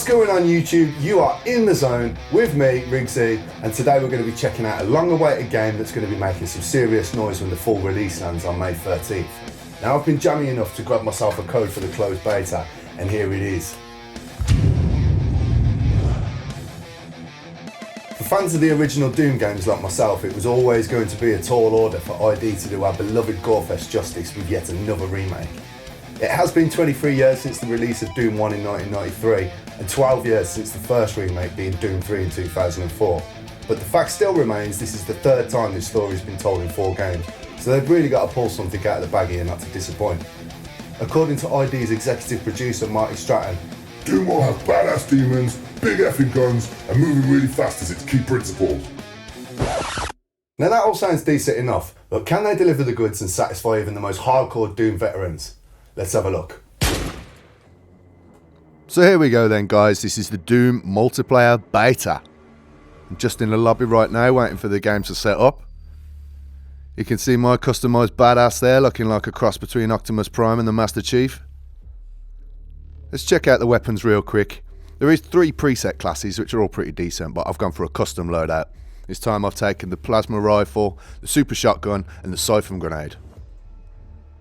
What's going on YouTube? You are in the zone with me, Riggsy, and today we're going to be checking out a long-awaited game that's going to be making some serious noise when the full release lands on May 13th. Now I've been jammy enough to grab myself a code for the closed beta, and here it is. For fans of the original Doom games like myself, it was always going to be a tall order for ID to do our beloved Gorefest justice with yet another remake. It has been 23 years since the release of Doom 1 in 1993, and 12 years since the first remake being Doom 3 in 2004. But the fact still remains this is the third time this story's been told in 4 games, so they've really got to pull something out of the bag here not to disappoint. According to ID's executive producer Marty Stratton, Doom will have badass demons, big effing guns, and moving really fast as its key principle. Now that all sounds decent enough, but can they deliver the goods and satisfy even the most hardcore Doom veterans? Let's have a look. So here we go then guys, this is the Doom multiplayer beta. I'm just in the lobby right now waiting for the game to set up. You can see my customised badass there looking like a cross between Optimus Prime and the Master Chief. Let's check out the weapons real quick. There is 3 preset classes which are all pretty decent, but I've gone for a custom loadout. This time I've taken the plasma rifle, the super shotgun and the siphon grenade.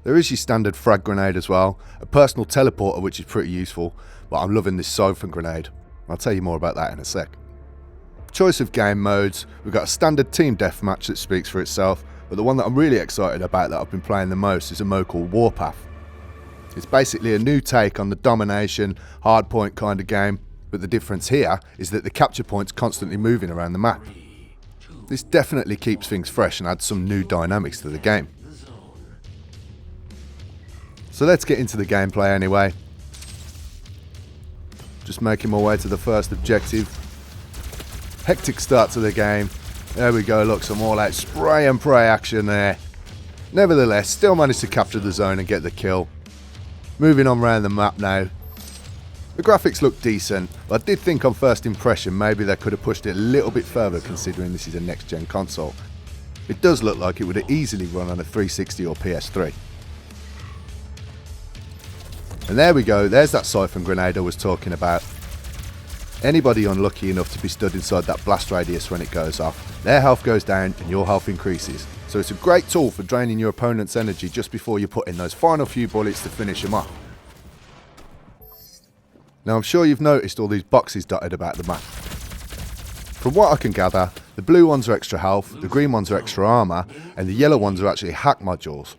There is your standard frag grenade as well, a personal teleporter which is pretty useful, but I'm loving this siphon grenade. I'll tell you more about that in a sec. Choice of game modes, we've got a standard team deathmatch that speaks for itself, but the one that I'm really excited about that I've been playing the most is a mode called Warpath. It's basically a new take on the domination, hardpoint kind of game, but the difference here is that the capture point's constantly moving around the map. This definitely keeps things fresh and adds some new dynamics to the game. So let's get into the gameplay anyway. Just making my way to the first objective. Hectic start to the game. There we go, look, some all out spray and pray action there. Nevertheless, still managed to capture the zone and get the kill. Moving on around the map now. The graphics look decent, but I did think on first impression maybe they could have pushed it a little bit further considering this is a next gen console. It does look like it would have easily run on a 360 or PS3. And there we go, there's that siphon grenade I was talking about. Anybody unlucky enough to be stood inside that blast radius when it goes off, their health goes down and your health increases. So it's a great tool for draining your opponent's energy just before you put in those final few bullets to finish them off. Now I'm sure you've noticed all these boxes dotted about the map. From what I can gather, the blue ones are extra health, the green ones are extra armour, and the yellow ones are actually hack modules.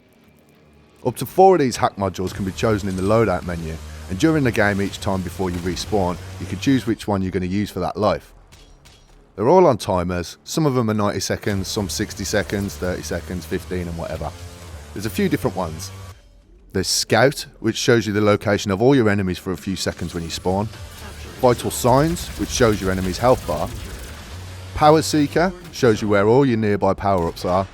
Up to 4 of these hack modules can be chosen in the loadout menu, and during the game each time before you respawn, you can choose which one you're going to use for that life. They're all on timers, some of them are 90 seconds, some 60 seconds, 30 seconds, 15 and whatever. There's a few different ones. There's Scout, which shows you the location of all your enemies for a few seconds when you spawn. Vital Signs, which shows your enemy's health bar. Power Seeker, shows you where all your nearby power-ups are.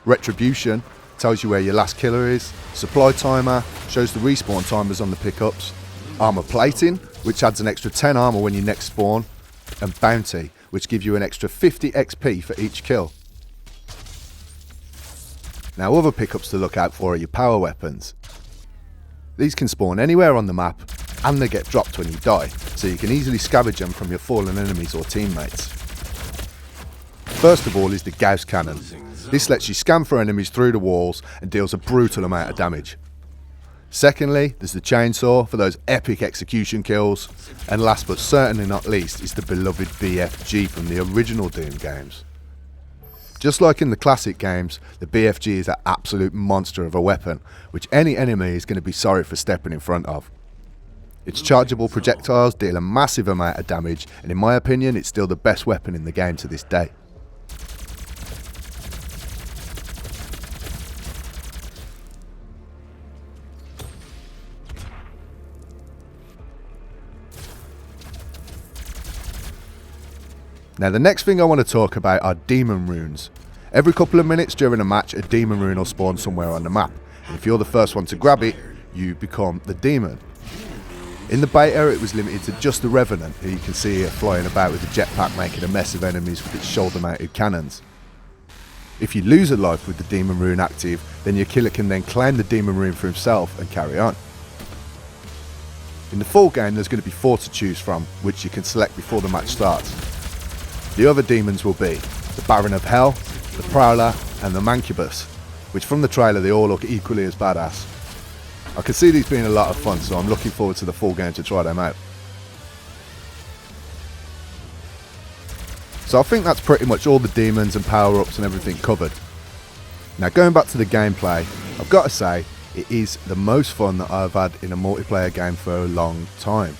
Retribution, tells you where your last killer is. Supply Timer, shows the respawn timers on the pickups. Armor Plating, which adds an extra 10 armor when you next spawn. And Bounty, which gives you an extra 50 XP for each kill. Now other pickups to look out for are your power weapons. These can spawn anywhere on the map, and they get dropped when you die, so you can easily scavenge them from your fallen enemies or teammates. First of all is the Gauss Cannon. This lets you scan for enemies through the walls and deals a brutal amount of damage. Secondly, there's the Chainsaw for those epic execution kills. And last but certainly not least is the beloved BFG from the original Doom games. Just like in the classic games, the BFG is an absolute monster of a weapon, which any enemy is going to be sorry for stepping in front of. Its chargeable projectiles deal a massive amount of damage, and in my opinion it's still the best weapon in the game to this day. Now the next thing I want to talk about are demon runes. Every couple of minutes during a match, a demon rune will spawn somewhere on the map, and if you're the first one to grab it, you become the demon. In the beta it was limited to just the Revenant, who you can see here flying about with a jetpack making a mess of enemies with its shoulder mounted cannons. If you lose a life with the demon rune active, then your killer can then claim the demon rune for himself and carry on. In the full game there's going to be 4 to choose from, which you can select before the match starts. The other demons will be the Baron of Hell, the Prowler and the Mancubus, which from the trailer they all look equally as badass. I can see these being a lot of fun, so I'm looking forward to the full game to try them out. So I think that's pretty much all the demons and power-ups and everything covered. Now going back to the gameplay, I've got to say it is the most fun that I've had in a multiplayer game for a long time.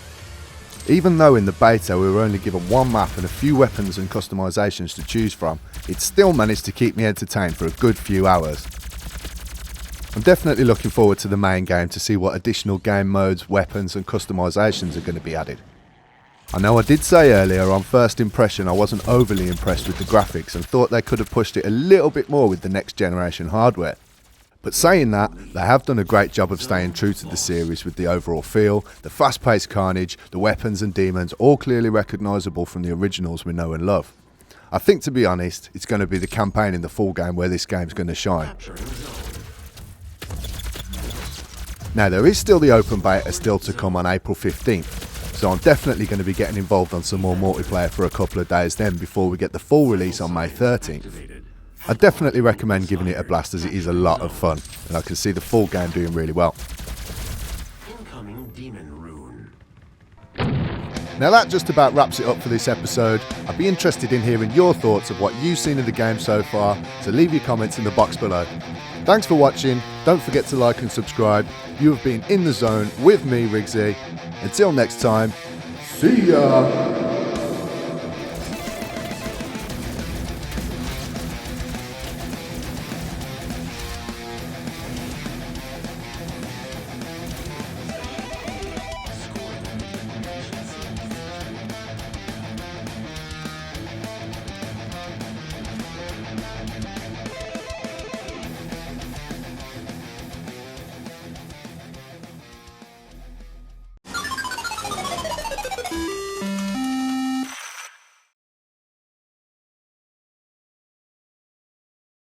Even though in the beta we were only given one map and a few weapons and customisations to choose from, it still managed to keep me entertained for a good few hours. I'm definitely looking forward to the main game to see what additional game modes, weapons and customisations are going to be added. I know I did say earlier on first impression I wasn't overly impressed with the graphics and thought they could have pushed it a little bit more with the next generation hardware. But saying that, they have done a great job of staying true to the series with the overall feel, the fast-paced carnage, the weapons and demons all clearly recognisable from the originals we know and love. I think, to be honest, it's going to be the campaign in the full game where this game's going to shine. Now there is still the open beta still to come on April 15th, so I'm definitely going to be getting involved on some more multiplayer for a couple of days then before we get the full release on May 13th. I definitely recommend giving it a blast as it is a lot of fun, and I can see the full game doing really well. Incoming demon rune. Now that just about wraps it up for this episode. I'd be interested in hearing your thoughts of what you've seen of the game so far, so leave your comments in the box below. Thanks for watching, don't forget to like and subscribe. You have been in the zone with me, Riggsy. Until next time, see ya!